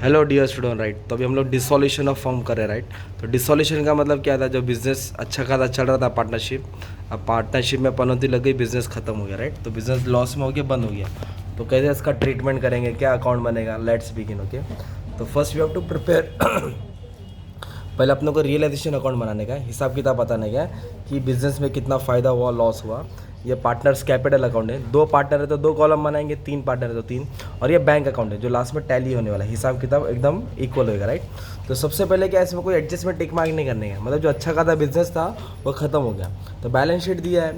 Hello dear student, right. तो अभी हम लोग डिसोल्यूशन ऑफ फॉर्म कर रहे हैं, राइट। तो डिसोल्यूशन का मतलब क्या था, जो बिजनेस अच्छा खासा चल रहा था पार्टनरशिप, अब पार्टनरशिप में पनौती लग गई, बिजनेस खत्म हो गया, राइट। तो बिजनेस लॉस में हो गया, बंद हो गया। तो कैसे इसका ट्रीटमेंट करेंगे, क्या अकाउंट बनेगा, लेट्स बिगिन। ओके, तो first we have to prepare पहले अपने को रियलाइजेशन अकाउंट बनाने का है, हिसाब किताब बताने का है कि बिजनेस में कितना फ़ायदा हुआ, लॉस हुआ। ये पार्टनर्स कैपिटल अकाउंट है, 2 पार्टनर है तो 2 कॉलम बनाएंगे, 3 पार्टनर है तो 3। और ये बैंक अकाउंट है जो लास्ट में टैली होने वाला है, हिसाब किताब एकदम इक्वल होएगा, राइट। तो सबसे पहले क्या, इसमें कोई एडजस्टमेंट टिक मार्क नहीं करने का, मतलब जो अच्छा खासा बिजनेस था वो खत्म हो गया। तो बैलेंस शीट दिया है,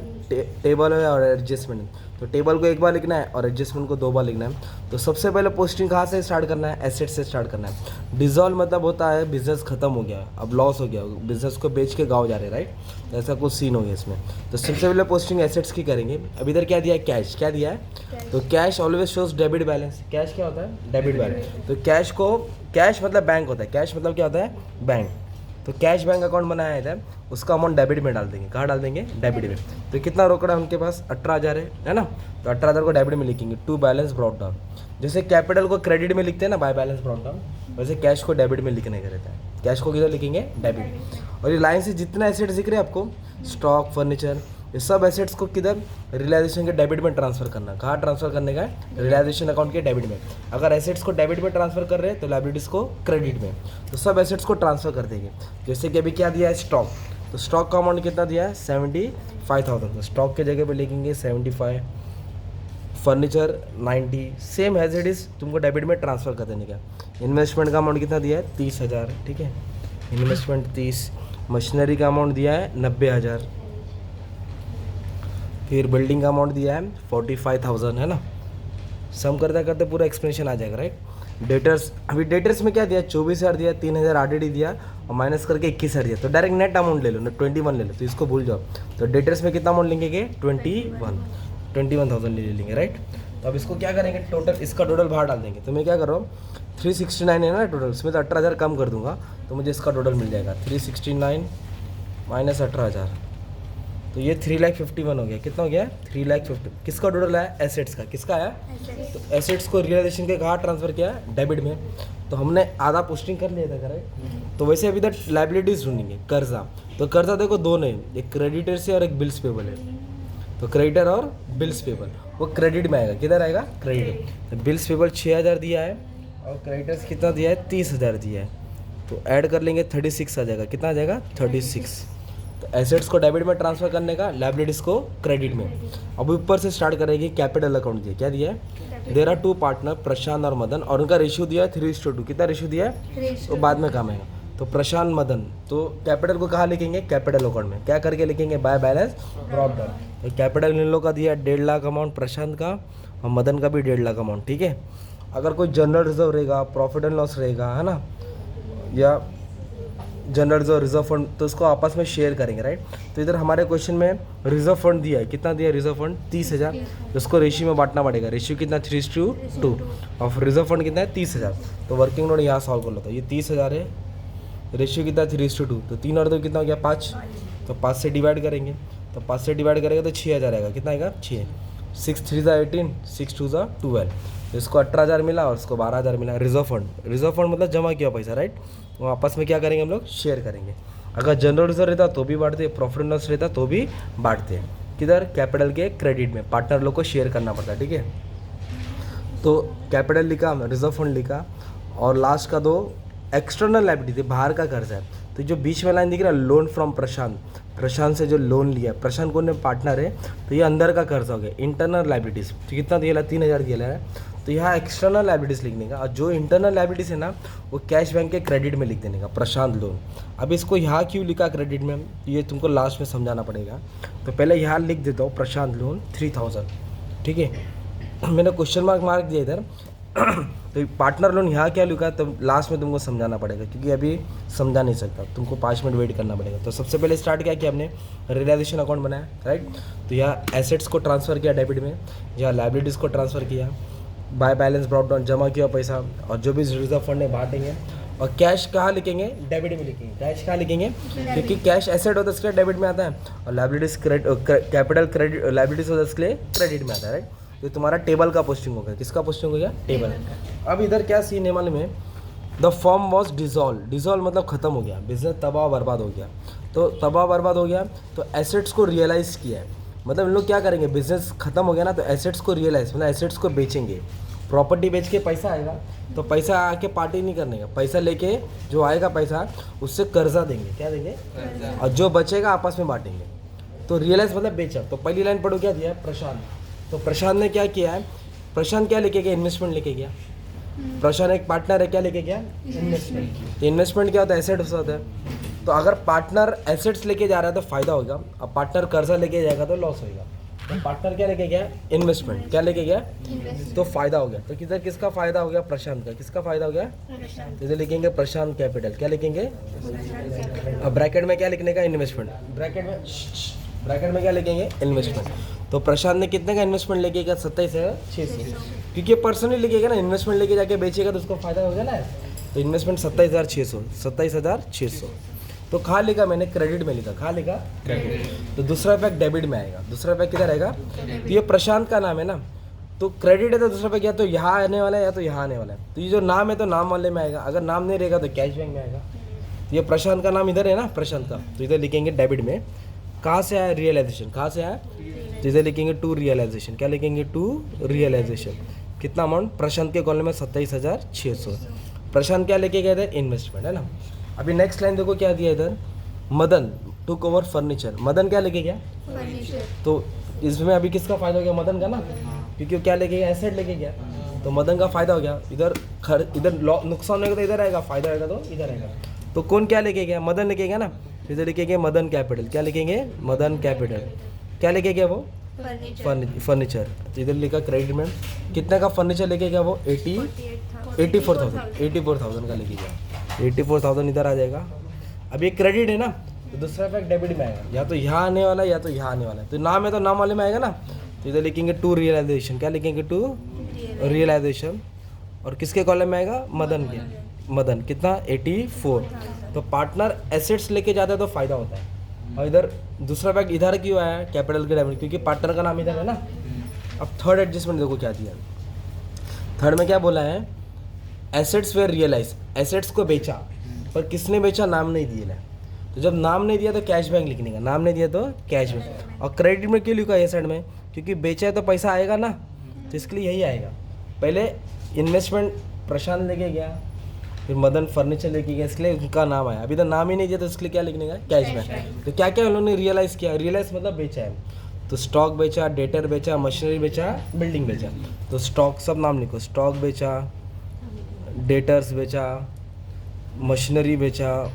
टेबल है और एडजस्टमेंट। तो टेबल को एक बार लिखना है और एडजस्टमेंट को 2 बार लिखना है। तो सबसे पहले पोस्टिंग कहाँ से स्टार्ट करना है, एसेट से स्टार्ट करना है। डिजॉल्व मतलब होता है बिजनेस खत्म हो गया, अब लॉस हो गया, बिजनेस को बेच के गाँव जा रहे, राइट। तो ऐसा कुछ सीन हो गया इसमें। तो सबसे पहले पोस्टिंग एसेट्स की करेंगे। अब इधर क्या दिया है, कैश। क्या दिया है, तो cash always shows debit balance. Cash क्या होता है, डेबिट बैलेंस। तो कैश को, कैश मतलब बैंक होता है, कैश मतलब क्या होता है, बैंक। तो कैश बैंक अकाउंट बनाया है इधर, उसका अमाउंट डेबिट में डाल देंगे। कहाँ डाल देंगे, डेबिट में। तो कितना रोकड़ा है उनके पास, 18,000 है ना। तो 18,000 को डेबिट में लिखेंगे, टू बैलेंस ब्रॉट डाउन। जैसे कैपिटल को क्रेडिट में लिखते हैं ना, बाय बैलेंस ब्रॉट डाउन, वैसे कैश को डेबिट में लिखने का रहता है। कैश को किधर लिखेंगे, डेबिट। और ये लाइन से जितना एसेट्स दिख रहे हैं आपको, स्टॉक, फर्नीचर, ये सब एसेट्स को किधर, रियलाइजेशन के डेबिट में ट्रांसफर करना। कहाँ ट्रांसफर करने का है, रियलाइजेशन अकाउंट के डेबिट में। अगर एसेट्स को डेबिट में ट्रांसफर कर रहे हैं तो लायबिलिटीज़ को क्रेडिट में। तो सब एसेट्स को ट्रांसफर कर देंगे। जैसे कि अभी क्या दिया है, स्टॉक। तो स्टॉक का अमाउंट कितना दिया है, 75,000। तो स्टॉक के जगह पे लिखेंगे 75। Furniture 90, same as it is तुमको डेबिट में ट्रांसफ़र कर देने का। इन्वेस्टमेंट का अमाउंट कितना दिया है, 30,000, ठीक है। इन्वेस्टमेंट 30। मशीनरी का अमाउंट दिया है 90,000। फिर बिल्डिंग का अमाउंट दिया है 45,000, है ना। सम करते करते पूरा एक्सप्लेनेशन आ जाएगा, राइट। डेटर्स, अभी डेटर्स में क्या दिया, 24,000 दिया, 3,000 ऑलरेडी दिया और माइनस करके 21,000 दिया। तो डायरेक्ट नेट अमाउंट ले लो ना, 21 ले लो, तो इसको भूल जाओ। तो डेटर्स में कितना अमाउंट लेंगे, 21,000 ले लेंगे, राइट। तो अब इसको क्या करेंगे, टोटल, इसका टोटल बाहर डाल देंगे। तो मैं क्या कर रहा हूँ, 369 है ना टोटल, इसमें तो 18,000 कम कर दूंगा तो मुझे इसका टोटल मिल जाएगा 369 माइनस 18,000। तो ये 3,51,000 हो गया। कितना हो गया, 3,50,000। किसका टोटल आया, एसेट्स का। किसका आया, तो एसेट्स को रियलाइजेशन के कहाँ ट्रांसफर किया, डेबिट में। तो हमने आधा पोस्टिंग कर लिया था, करेक्ट। तो वैसे अभी तक लाइबिलिटीज ढूंढेंगे, कर्जा। तो कर्जा देखो दो नहीं, एक क्रेडिटर से और एक बिल्स पेबल है। तो क्रेडिटर और बिल्स पेबल वो क्रेडिट में आएगा, किधर आएगा, क्रेडिट। तो बिल्स पेबल 6,000 दिया है और क्रेडिटर्स कितना दिया है, 30,000 दिया है। तो ऐड कर लेंगे 36 आ जाएगा। कितना आ जाएगा, 36। तो एसेट्स को डेबिट में ट्रांसफर करने का, लायबिलिटीज को क्रेडिट में। अब ऊपर से स्टार्ट करेंगे, कैपिटल अकाउंट दिया, क्या दिया है, देयर आर 2 पार्टनर प्रशांत और मदन, और उनका रेशियो दिया है 3:2। कितना रेशियो दिया है, तो बाद में काम आएगा। तो प्रशांत मदन, तो कैपिटल को कहाँ लिखेंगे, कैपिटल अकाउंट में। क्या करके लिखेंगे, बाय बैलेंस ब्रॉट डाउन। तो कैपिटल इन लोगों का दिया 1.5 लाख अमाउंट प्रशांत का, और मदन का भी 1.5 लाख अमाउंट, ठीक है। अगर कोई जनरल रिजर्व रहेगा, प्रॉफिट एंड लॉस रहेगा, है ना, या जनरल रिजर्व फंड, तो उसको आपस में शेयर करेंगे, राइट। तो इधर हमारे क्वेश्चन में रिजर्व फंड दिया है, कितना दिया है रिजर्व फंड, 30,000। उसको रेशियो में बांटना पड़ेगा, रेशियो कितना, 3:2, और रिजर्व फंड कितना है, 30,000। तो वर्किंग नोट यहाँ सॉल्व कर लो। तो ये 30,000 है, रेशियो कितना, 3:2। तो 3 और 2 कितना हो गया, 5। तो 5 से डिवाइड करेंगे, तो 5 से डिवाइड करेंगे तो 6,000 आएगा। कितना आएगा, 6। 6 3 18, 6 2 12। इसको 18,000 मिला और उसको 12,000 मिला। रिजर्व फंड, रिजर्व फंड मतलब जमा किया पैसा, राइट। वो आपस में क्या करेंगे, हम लोग शेयर करेंगे। अगर जनरल रिजर्व रहता तो भी बांटते, प्रॉफिट एंड लॉस रहता तो भी बांटते। किधर, कैपिटल के क्रेडिट में, पार्टनर लोग को शेयर करना पड़ता है, ठीक है। तो कैपिटल लिखा, रिजर्व फंड लिखा, और लास्ट का 2 एक्सटर्नल लायबिलिटी, बाहर का कर्ज है। तो जो बीच में लाइन दिख रहा है, लोन फ्रॉम प्रशांत, प्रशांत से जो लोन लिया, प्रशांत कौन है, पार्टनर है। तो ये अंदर का कर्ज हो गया, इंटरनल लायबिलिटीज। तो कितना दिया, 3,000 दिया है। तो यहाँ एक्सटर्नल लायबिलिटीज लिखने का, और जो इंटरनल लायबिलिटीज है ना, वो कैश बैंक के क्रेडिट में लिख देने का, प्रशांत लोन। अब इसको यहाँ क्यों लिखा क्रेडिट में, ये तुमको लास्ट में समझाना पड़ेगा। तो पहले यहाँ लिख देता हूँ, प्रशांत लोन 3,000, ठीक है। मैंने क्वेश्चन मार्क दिया इधर। तो पार्टनर लोन यहाँ क्या लिखा है, तो लास्ट में तुमको समझाना पड़ेगा, क्योंकि अभी समझा नहीं सकता, तुमको 5 मिनट वेट करना पड़ेगा। तो सबसे पहले स्टार्ट क्या किया हमने, रियलाइजेशन अकाउंट बनाया, राइट। तो यहाँ एसेट्स को ट्रांसफ़र किया डेबिट में, यहाँ लायबिलिटीज़ को ट्रांसफ़र किया, बाय बैलेंस ब्रॉट डाउन, जमा किया पैसा, और जो भी रिजर्व फंड है बांटेंगे। और कैश कहाँ लिखेंगे, डेबिट में लिखेंगे। कैश कहाँ लिखेंगे, क्योंकि कैश एसेट होता है इसके लिए डेबिट में आता है, और लायबिलिटीज कैपिटल क्रेडिट, लायबिलिटीज होता है इसके लिए क्रेडिट में आता है, राइट। तो तुम्हारा टेबल का पोस्टिंग हो गया, किसका पोस्टिंग हो गया, टेबल। अब इधर क्या सीन है मालूम है, द फर्म वॉज डिजॉल्व मतलब ख़त्म हो गया, बिजनेस तबाह बर्बाद हो गया। तो तबाह बर्बाद हो गया तो एसेट्स को रियलाइज़ किया है, मतलब इन लोग क्या करेंगे, बिजनेस ख़त्म हो गया ना तो एसेट्स को रियलाइज मतलब एसेट्स को बेचेंगे। प्रॉपर्टी बेच के पैसा आएगा तो पैसा आके पार्टी नहीं करने का, पैसा लेके जो आएगा पैसा उससे कर्जा देंगे, क्या देंगे, और जो बचेगा आपस में बांटेंगे। तो रियलाइज मतलब बेचा। तो पहली लाइन पढ़ो क्या दिया, प्रशांत। तो प्रशांत ने क्या किया है, प्रशांत क्या लेके गया, इन्वेस्टमेंट लेके गया। प्रशांत एक पार्टनर है, क्या लेके गया, इन्वेस्टमेंट। इन्वेस्टमेंट क्या होता है, एसेट्स होता है। तो अगर पार्टनर एसेट्स लेके जा रहा है तो फायदा होगा, अब पार्टनर कर्जा लेके जाएगा तो लॉस होगा। तो पार्टनर क्या लेके गया, इन्वेस्टमेंट, क्या लेके गया, तो फायदा हो गया। तो किधर किसका फायदा हो गया, प्रशांत का। किसका फायदा हो गया, इधर लिखेंगे प्रशांत कैपिटल, क्या लिखेंगे, अब ब्रैकेट में क्या लिखने का, इन्वेस्टमेंट, ब्रैकेट में क्या लिखेंगे, इन्वेस्टमेंट। तो प्रशांत ने कितने का इन्वेस्टमेंट लेके गया, 27,600, क्योंकि पर्सनली लिखेगा ना, इन्वेस्टमेंट लेके जाके बेचेगा तो उसको फायदा हो गया ना। तो इन्वेस्टमेंट 27,600। तो कहाँ लिखा मैंने, क्रेडिट में लिखा, कहाँ लिखा, क्रेडिट। तो दूसरा इफेक्ट डेबिट में आएगा, दूसरा इफेक्ट किधर आएगा, तो ये प्रशांत का नाम है ना, तो क्रेडिट है तो दूसरा इफेक्ट या तो यहाँ आने वाला है या तो यहाँ आने वाला है। तो ये जो नाम है तो नाम वाले में आएगा, अगर नाम नहीं रहेगा तो कैश बैंक में आएगा। तो ये प्रशांत का नाम इधर है ना, प्रशांत का, तो इधर लिखेंगे डेबिट में। कहाँ से आया, रियलाइजेशन, कहाँ से आया, तो इधर लिखेंगे टू रियलाइजेशन, क्या लिखेंगे, टू रियलाइजेशन। कितना अमाउंट, प्रशांत के कॉलम में 27,600। प्रशांत क्या लेके गए थे, इन्वेस्टमेंट, है ना। अभी नेक्स्ट लाइन देखो क्या दिया इधर, Madan to cover furniture. Madan क्या लेके गया, तो इसमें अभी किसका फायदा हो गया, मदन का ना, क्योंकि वो क्या लेके गया, एसेट लेके गया, तो मदन का फायदा हो गया। इधर इधर नुकसान होगा तो इधर आएगा, फायदा आएगा तो इधर आएगा। तो कौन क्या लेके गया, मदन लेके गया ना, तो इधर लिखेंगे मदन कैपिटल, क्या लिखेंगे, मदन कैपिटल। क्या लेके गया वो, फर्नीचर। तो इधर लिखा क्रेडिट में, कितने का फर्नीचर लेके गया वो, 84,000 का लेके गया, 84,000 इधर आ जाएगा। अब ये क्रेडिट है ना, तो दूसरा इफेक्ट डेबिट में आएगा, या तो यहाँ आने वाला है या तो यहाँ आने वाला है। तो नाम है तो नाम वाले में आएगा ना, तो इधर लिखेंगे टू रियलाइजेशन, क्या लिखेंगे, टू रियलाइजेशन। और किसके कॉलम में आएगा, मदन के, मदन कितना, 84। तो पार्टनर एसेट्स लेके जाता है तो फायदा होता है। और इधर दूसरा इफेक्ट इधर क्यों आया है, कैपिटल के डेबिट, क्योंकि पार्टनर का नाम इधर है ना। अब थर्ड एडजस्टमेंट देखो क्या दिया, थर्ड में क्या बोला है, एसेट्स वेयर रियलाइज, एसेट्स को बेचा, पर किसने बेचा, नाम नहीं दिया है। तो जब नाम नहीं दिया तो कैश बैंक लिखने का, नाम नहीं दिया तो कैश बैंक। और क्रेडिट में क्यों लिखा है साइड में, क्योंकि बेचा है तो पैसा आएगा ना, तो इसके लिए यही आएगा। पहले इन्वेस्टमेंट प्रशांत लेके गया, फिर मदन फर्नीचर लेके गया, इसके लिए उनका नाम आया। अभी तो नाम ही नहीं दिया तो इसके लिए क्या लिखने का, कैश बैंक। तो क्या क्या उन्होंने रियलाइज़ किया, रियलाइज़ मतलब बेचा है, तो स्टॉक बेचा, डेटर बेचा, मशीनरी बेचा, बिल्डिंग बेचा। तो स्टॉक सब नाम लिखो, स्टॉक बेचा, डेटर्स बेचा, मशीनरी बेचा,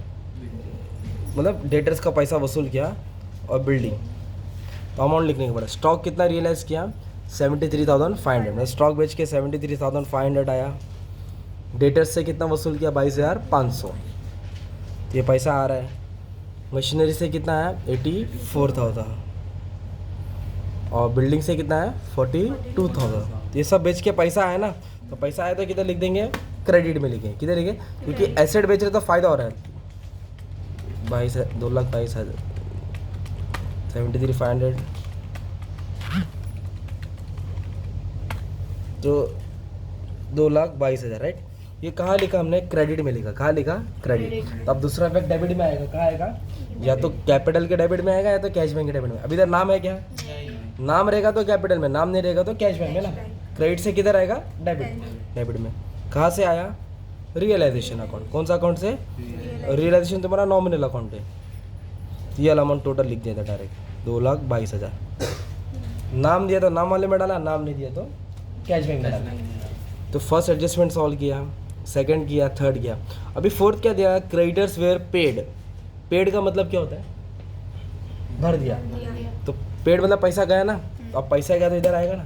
मतलब डेटर्स का पैसा वसूल किया, और बिल्डिंग। तो अमाउंट लिखने के बाद स्टॉक कितना रियलाइज़ किया, 73,500, स्टॉक बेच के 73,500 आया। डेटर्स से कितना वसूल किया, 22,500, तो ये पैसा आ रहा है। मशीनरी से कितना आया, 84,000, और बिल्डिंग से कितना है, 42,000। तो ये सब बेच के पैसा आया ना, तो पैसा आया तो किधर लिख देंगे, क्रेडिट में लिखें, किधर लिखें, क्योंकि एसेट बेच रहे तो फ़ायदा हो रहा है। 2,22,000, 73,500, तो 2,22,000, राइट। ये कहाँ लिखा हमने, क्रेडिट में लिखा, कहाँ लिखा, क्रेडिट। तो अब दूसरा इफेक्ट डेबिट में आएगा, कहाँ आएगा, या तो कैपिटल के डेबिट में आएगा या तो कैश बैंक के डेबिट में। अभी इधर नाम है क्या, नाम रहेगा तो कैपिटल में, नाम नहीं रहेगा तो कैश बैंक में ना। क्रेडिट से किधर आएगा, डेबिट में। कहाँ से आया, रियलाइजेशन अकाउंट। कौन सा अकाउंट से, रियलाइजेशन तुम्हारा नॉमिनल अकाउंट है। ये अमाउंट टोटल लिख दिया था डायरेक्ट, 2,22,000। नाम दिया तो नाम वाले में डाला, नाम नहीं दिया तो कैश बैंक में डाला। तो फर्स्ट एडजस्टमेंट सॉल्व किया, सेकंड किया, थर्ड किया। अभी फोर्थ क्या दिया, क्रेडिटर्स वेयर पेड। पेड का मतलब क्या होता है, भर दिया। तो पेड मतलब पैसा गया ना, तो अब पैसा गया तो इधर आएगा ना।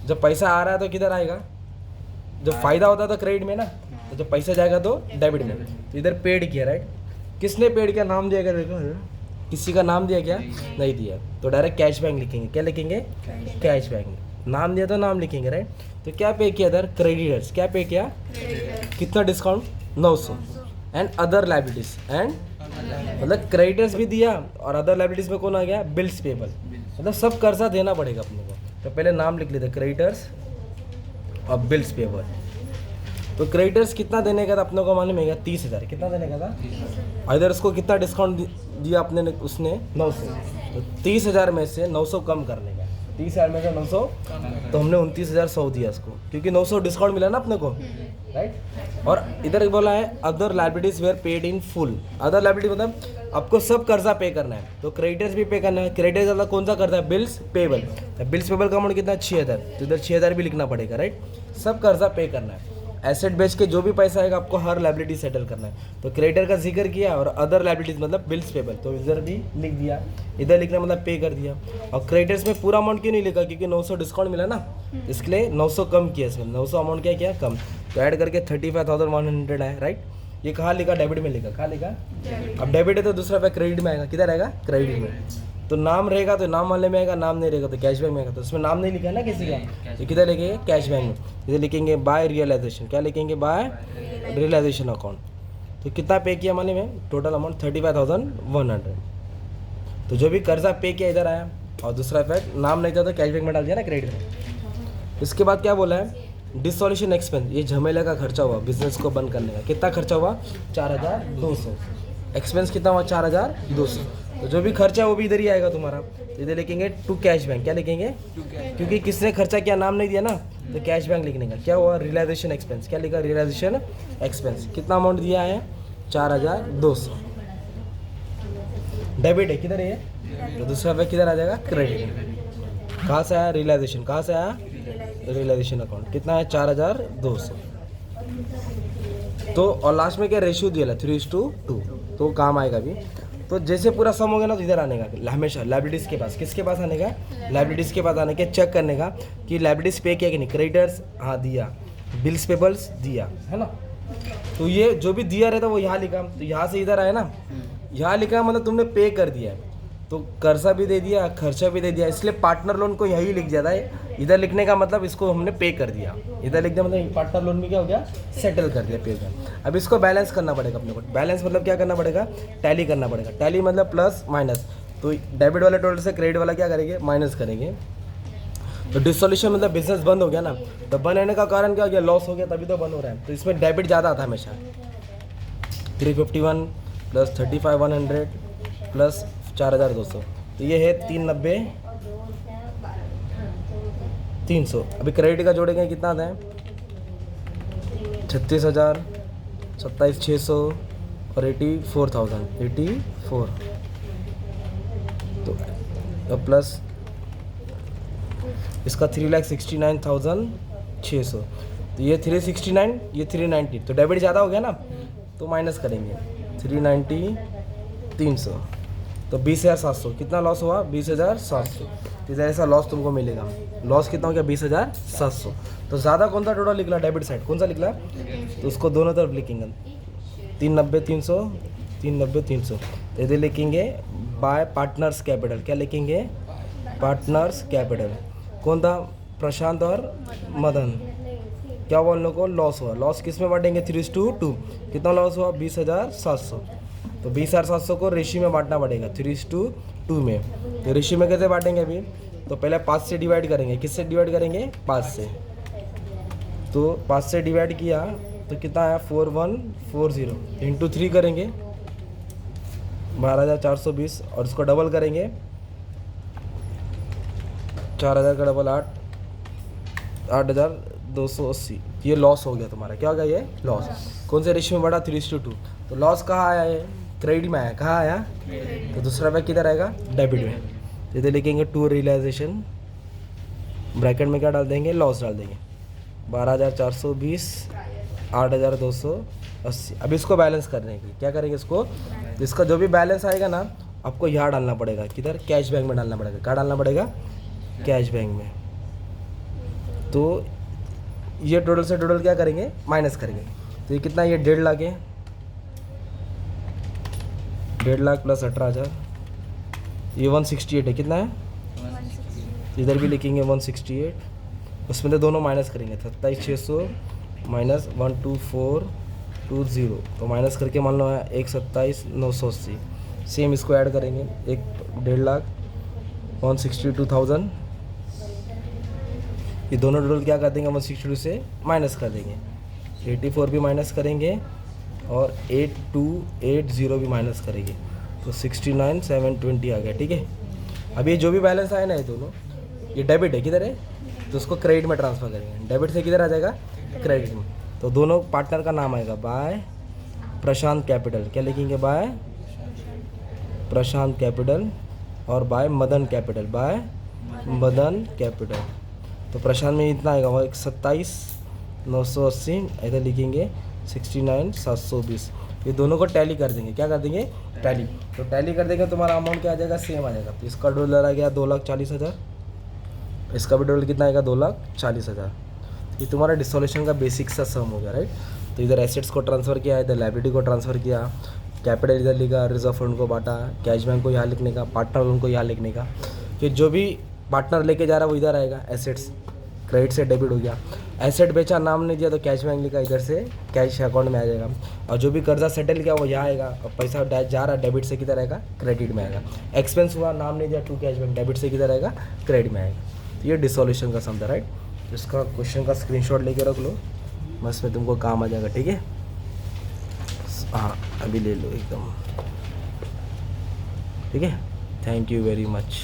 जब पैसा आ रहा है तो किधर आएगा, जब फायदा होता है तो क्रेडिट में ना, तो जब पैसा जाएगा तो डेबिट में। तो इधर पेड किया, राइट। किसने पेड किया, नाम दिया, देखो किसी का नाम दिया क्या, नहीं दिया, तो डायरेक्ट कैश बैंक लिखेंगे। क्या लिखेंगे, कैश बैंक। नाम दिया तो नाम लिखेंगे, राइट। तो क्या पे किया इधर, क्रेडिटर्स। क्या पे किया, कितना discount, 900। And other liabilities, and मतलब क्रेडिटर्स भी दिया, और अदर लाइबिलिटीज में कौन आ गया, बिल्स पेबल, मतलब सब कर्जा देना पड़ेगा अपने को। तो पहले नाम लिख लेते, क्रेडिटर्स और बिल्स पेबल। तो क्रेडिटर्स कितना देने का था अपने को मालूम है 30,000, कितना देने का था। इधर उसको कितना डिस्काउंट दिया अपने ने, उसने 900, तो 30,000 में से 900 कम करने का, 30,000 में से 900, तो हमने 29,100 दिया इसको, क्योंकि 900 डिस्काउंट मिला ना अपने को, राइट। और इधर बोला है other liabilities were paid in full. Other liability मतलब आपको सब कर्जा पे करना है, तो क्रेडिटर्स भी पे करना है। क्रेडिटर्स मतलब कौन सा कर्जा है, बिल्स पेबल। बिल्स पेबल का अमाउंट कितना 6,000, तो इधर 6,000 भी लिखना पड़ेगा, राइट। सब कर्जा पे करना है। एसेट बेच के जो भी पैसा आएगा आपको हर लाइबिलिटी सेटल करना है। तो क्रेडिटर का जिक्र किया और अदर लाइबिलिटीज मतलब बिल्स पेबल, तो इधर भी लिख दिया, इधर लिखना मतलब पे कर दिया। और क्रेडिटर्स में पूरा अमाउंट क्यों नहीं लिखा, क्योंकि 900 डिस्काउंट मिला ना, इसके लिए 900 कम किया इसमें। 900 अमाउंट क्या किया, कम, तो ऐड करके 35,100 है, राइट। ये कहाँ लिखा, डेबिट में लिखा, कहाँ लिखा। अब डेबिट है तो दूसरा पे क्रेडिट में आएगा, किधर आएगा, क्रेडिट में। तो नाम रहेगा तो नाम वाले में आएगा, नाम नहीं रहेगा तो कैश बैक में आएगा। तो इसमें नाम नहीं लिखा है ना किसी का, तो किधर लिखेंगे, कैश बैक में। इधर लिखेंगे बाय रियलाइजेशन, क्या लिखेंगे, बाय रियलाइजेशन अकाउंट। तो कितना पे किया माने में, टोटल अमाउंट 35,100। तो जो भी कर्जा पे किया इधर आया, और दूसरा इफेक्ट नाम नहीं था तो कैश बैक में डाल दिया ना, क्रेडिट में। इसके बाद क्या बोला है, डिसोल्यूशन एक्सपेंस, ये झमेले का खर्चा हुआ बिजनेस को बंद करने का। कितना खर्चा हुआ, 4,200। एक्सपेंस कितना हुआ, 4,200। तो जो भी खर्चा है वो भी इधर ही आएगा तुम्हारा। तो इधर लिखेंगे टू कैश बैंक, क्या लिखेंगे, क्योंकि किसने खर्चा किया नाम नहीं दिया ना, तो कैश बैंक लिखने का। क्या हुआ, रियलाइजेशन एक्सपेंस, क्या लिखा, रियलाइजेशन एक्सपेंस। कितना अमाउंट दिया है, 4,200। डेबिट है, किधर है, तो दूसरा बैंक किधर आ जाएगा, क्रेडिट। कहाँ से आया, रियलाइजेशन, कहाँ से आया, रियलाइजेशन अकाउंट। कितना है, 4,200। तो और लास्ट में क्या रेशियो दिया, 3:2, तो काम आएगा अभी। तो जैसे पूरा सम हो गया ना, तो इधर आने का हमेशा लाइबिलिटीज़ के पास, किसके पास आने का, लाइबिलिटीज़ के पास आने के, चेक करने का कि लाइबिलिटीज़ पे किया कि नहीं। क्रेडिटर्स हाँ दिया, बिल्स पेबल्स दिया, है ना। तो ये जो भी दिया रहता वो यहाँ लिखा, तो यहाँ से इधर आया ना, यहाँ लिखा मतलब तुमने पे कर दिया है, तो कर्जा भी दे दिया, खर्चा भी दे दिया, इसलिए पार्टनर लोन को यही लिख जाता है। इधर लिखने का मतलब इसको हमने पे कर दिया, इधर लिख दिया मतलब पार्टनर लोन में क्या हो गया, सेटल कर दिया, पे कर। अब इसको बैलेंस करना पड़ेगा अपने को। बैलेंस मतलब क्या करना पड़ेगा, टैली करना पड़ेगा। टैली मतलब प्लस माइनस, तो डेबिट वाले टोटल से क्रेडिट वाला क्या करेंगे, माइनस करेंगे। तो डिसोल्यूशन मतलब बिजनेस बंद हो गया ना, तो बंद होने का कारण क्या हो गया, लॉस हो गया, तभी तो बंद हो रहा है। तो इसमें डेबिट ज़्यादा आता है हमेशा, 351 प्लस 35,100 प्लस 4,200, तो ये है 390,300। अभी क्रेडिट का जोड़ेंगे कितना आता है, 36,000, 27,600 और 84,084। तो प्लस इसका 3,69,600, तो ये 369, ये 390, तो डेबिट ज़्यादा हो गया ना, तो माइनस करेंगे 390, 300, तो 20,700। कितना लॉस हुआ, 20,700। इधर ऐसा लॉस तुमको मिलेगा। लॉस कितना हो गया, 20,700। तो ज़्यादा कौन सा टोटल निकला, डेबिट साइड कौन सा निकला, तो उसको दोनों तरफ लिखेंगे 390, 300, 390, 300। तो इधर लिखेंगे बाय पार्टनर्स कैपिटल, क्या लिखेंगे, पार्टनर्स कैपिटल। कौन था, प्रशांत और मदन। क्या हुआ, उन लोगों को लॉस हुआ। लॉस किस में बांटेंगे, 3:2। कितना लॉस हुआ, 20,700। तो 20,700 को रेशियो में बांटना पड़ेगा, 3:2 में। तो रेशियो में कैसे बांटेंगे अभी, तो पहले 5 से डिवाइड करेंगे। किससे डिवाइड करेंगे, 5 से। तो 5 से डिवाइड किया तो कितना आया, 4140। इंटू 3 करेंगे 12,420, और इसको डबल करेंगे 4,000 का डबल 8,280। ये लॉस हो गया तुम्हारा। क्या हो गया, ये लॉस। कौन से रेशियो में बढ़ा, 3:2। तो लॉस कहाँ आया है, क्रेडिट में आया। कहाँ आया, तो दूसरा बैग किधर आएगा, डेबिट में। तो इधर लिखेंगे टू रियलाइजेशन, ब्रैकेट में क्या डाल देंगे, लॉस डाल देंगे 12,420, 8,280। अब इसको बैलेंस करने की क्या करेंगे, इसको, इसका जो भी बैलेंस आएगा ना आपको यहाँ डालना पड़ेगा, किधर, कैश बैंक में डालना पड़ेगा। क्या डालना पड़ेगा, कैश बैंक में। तो ये टोटल से टोटल क्या करेंगे, माइनस करेंगे। तो ये कितना, ये 1.5 लाख है, 1.5 लाख प्लस 18,000, ये 168 है। कितना है, इधर भी लिखेंगे 168, उसमें तो दोनों माइनस करेंगे, 27,600 माइनस 12420, तो माइनस करके मान लो है 127,980। सेम इसको ऐड करेंगे, 1.5 लाख 162,000, ये दोनों टोटल क्या कर देंगे, 162 से माइनस कर देंगे। 84 भी माइनस करेंगे और 8280 भी माइनस करेंगे, तो 69,720 आ गया। ठीक है, अब ये जो भी बैलेंस आए ना ये दोनों, ये डेबिट है, किधर है, तो उसको क्रेडिट में ट्रांसफ़र करेंगे। डेबिट से किधर आ जाएगा, क्रेडिट में। तो दोनों पार्टनर का नाम आएगा बाय प्रशांत कैपिटल, क्या लिखेंगे, बाय प्रशांत कैपिटल और by Madan capital, by Madan capital. तो प्रशांत में इतना आएगा, वो 27,980, इधर लिखेंगे 69,720। ये दोनों को टैली कर देंगे, क्या कर देंगे, टैली। तो टैली कर देंगे, तुम्हारा अमाउंट क्या आ जाएगा, सेम आ जाएगा। तो इसका डॉलर आ गया 2,40,000, इसका भी डॉलर कितना आएगा, 2,40,000। ये तुम्हारा डिसोल्यूशन का बेसिक सा सम हो गया, राइट। तो इधर एसेट्स को ट्रांसफ़र किया, इधर लायबिलिटी को ट्रांसफ़र किया, कैपिटल इधर लिखा, रिजर्व फंड को बांटा, कैश बैंक को यहाँ लिखने का, पार्टनर लोन को यहाँ लिखने का, कि जो भी पार्टनर लेके जा रहा है वो इधर आएगा, एसेट्स क्रेडिट से डेबिट हो गया। एसेट बेचा, नाम नहीं दिया, तो कैश बैंक लिखा, इधर से कैश अकाउंट में आ जाएगा। और जो भी कर्जा सेटल किया वो यहाँ आएगा, और पैसा जा रहा है डेबिट से किधर आएगा, क्रेडिट में आएगा। एक्सपेंस हुआ, नाम नहीं दिया, टू कैश बैंक, डेबिट से किधर आएगा, क्रेडिट में आएगा। तो ये डिसोल्यूशन का सम था, राइट। इसका क्वेश्चन का स्क्रीनशॉट लेके रख लो, बस में तुमको काम आ जाएगा। ठीक है, हाँ अभी ले लो एकदम, ठीक है। Thank you very much.